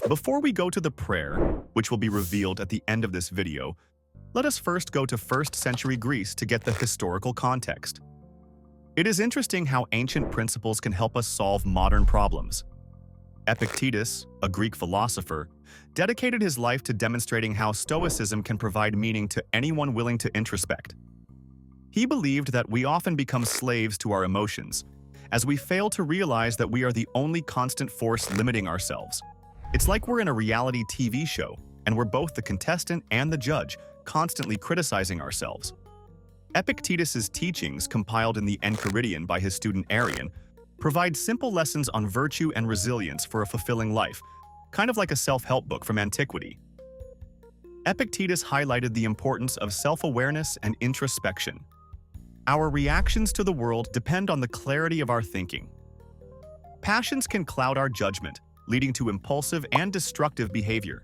Before we go to the prayer, which will be revealed at the end of this video, let us first go to 1st century Greece to get the historical context. It is interesting how ancient principles can help us solve modern problems. Epictetus, a Greek philosopher, dedicated his life to demonstrating how Stoicism can provide meaning to anyone willing to introspect. He believed that we often become slaves to our emotions, as we fail to realize that we are the only constant force limiting ourselves. It's like we're in a reality TV show, and we're both the contestant and the judge, constantly criticizing ourselves. Epictetus's teachings, compiled in the Enchiridion by his student Arian, provide simple lessons on virtue and resilience for a fulfilling life, kind of like a self-help book from antiquity. Epictetus highlighted the importance of self-awareness and introspection. Our reactions to the world depend on the clarity of our thinking. Passions can cloud our judgment, leading to impulsive and destructive behavior.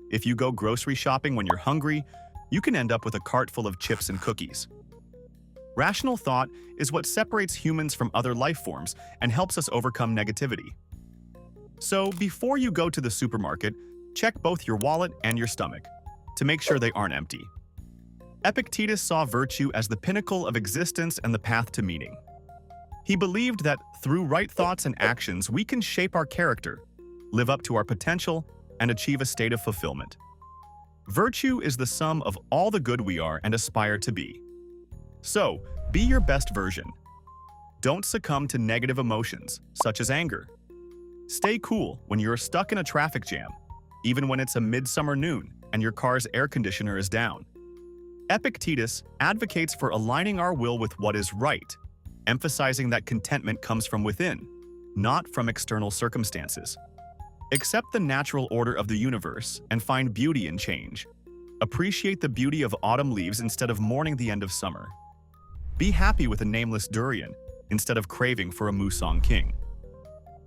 If you go grocery shopping when you're hungry, you can end up with a cart full of chips and cookies. Rational thought is what separates humans from other life forms and helps us overcome negativity. So, before you go to the supermarket, check both your wallet and your stomach to make sure they aren't empty. Epictetus saw virtue as the pinnacle of existence and the path to meaning. He believed that through right thoughts and actions, we can shape our character, live up to our potential, and achieve a state of fulfillment. Virtue is the sum of all the good we are and aspire to be. So, be your best version. Don't succumb to negative emotions, such as anger. Stay cool when you're stuck in a traffic jam, even when it's a midsummer noon and your car's air conditioner is down. Epictetus advocates for aligning our will with what is right, emphasizing that contentment comes from within, not from external circumstances. Accept the natural order of the universe and find beauty in change. Appreciate the beauty of autumn leaves instead of mourning the end of summer. Be happy with a nameless durian instead of craving for a Musang king.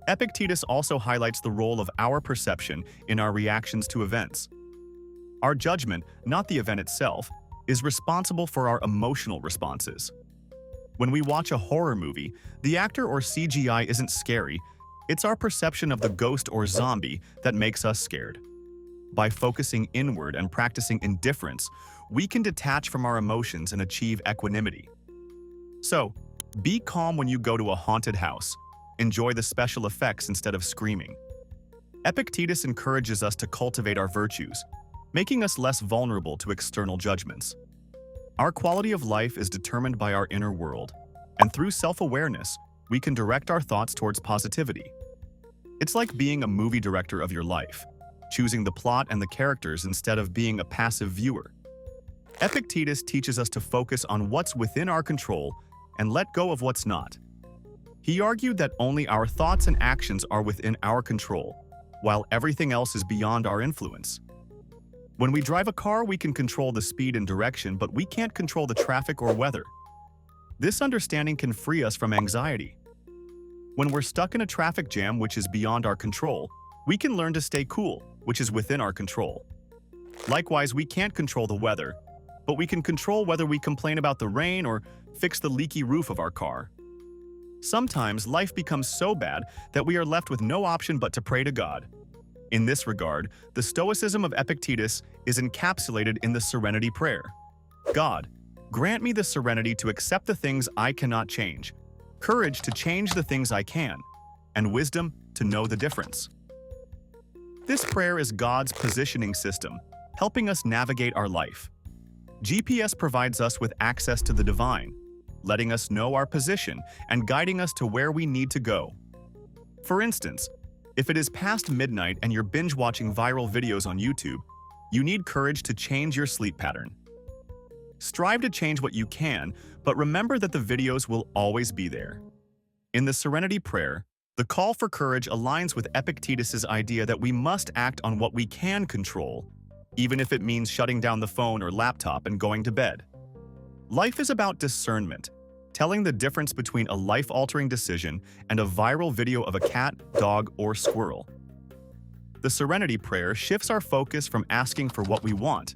Epictetus also highlights the role of our perception in our reactions to events. Our judgment, not the event itself, is responsible for our emotional responses. When we watch a horror movie, the actor or CGI isn't scary. It's our perception of the ghost or zombie that makes us scared. By focusing inward and practicing indifference, we can detach from our emotions and achieve equanimity. So, be calm when you go to a haunted house. Enjoy the special effects instead of screaming. Epictetus encourages us to cultivate our virtues, making us less vulnerable to external judgments. Our quality of life is determined by our inner world, and through self-awareness, we can direct our thoughts towards positivity. It's like being a movie director of your life, choosing the plot and the characters instead of being a passive viewer. Epictetus teaches us to focus on what's within our control and let go of what's not. He argued that only our thoughts and actions are within our control, while everything else is beyond our influence. When we drive a car, we can control the speed and direction, but we can't control the traffic or weather. This understanding can free us from anxiety. When we're stuck in a traffic jam which is beyond our control, we can learn to stay cool, which is within our control. Likewise, we can't control the weather, but we can control whether we complain about the rain or fix the leaky roof of our car. Sometimes life becomes so bad that we are left with no option but to pray to God. In this regard, the Stoicism of Epictetus is encapsulated in the Serenity Prayer. God, grant me the serenity to accept the things I cannot change, courage to change the things I can, and wisdom to know the difference. This prayer is God's positioning system, helping us navigate our life. GPS provides us with access to the divine, letting us know our position and guiding us to where we need to go. For instance, if it is past midnight and you're binge-watching viral videos on YouTube, you need courage to change your sleep pattern. Strive to change what you can, but remember that the videos will always be there. In the Serenity Prayer, the call for courage aligns with Epictetus's idea that we must act on what we can control, even if it means shutting down the phone or laptop and going to bed. Life is about discernment, telling the difference between a life-altering decision and a viral video of a cat, dog, or squirrel. The Serenity Prayer shifts our focus from asking for what we want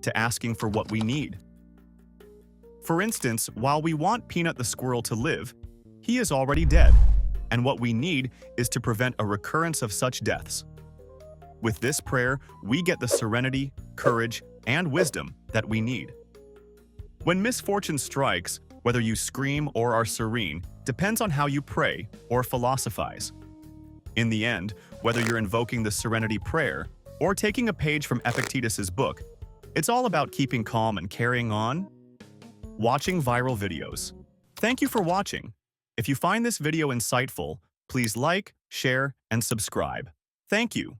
to asking for what we need. For instance, while we want Peanut the squirrel to live, he is already dead, and what we need is to prevent a recurrence of such deaths. With this prayer, we get the serenity, courage, and wisdom that we need. When misfortune strikes, whether you scream or are serene depends on how you pray or philosophize. In the end, whether you're invoking the serenity prayer or taking a page from Epictetus's book, it's all about keeping calm and carrying on. Watching viral videos. Thank you for watching. If you find this video insightful, please like, share, and subscribe. Thank you.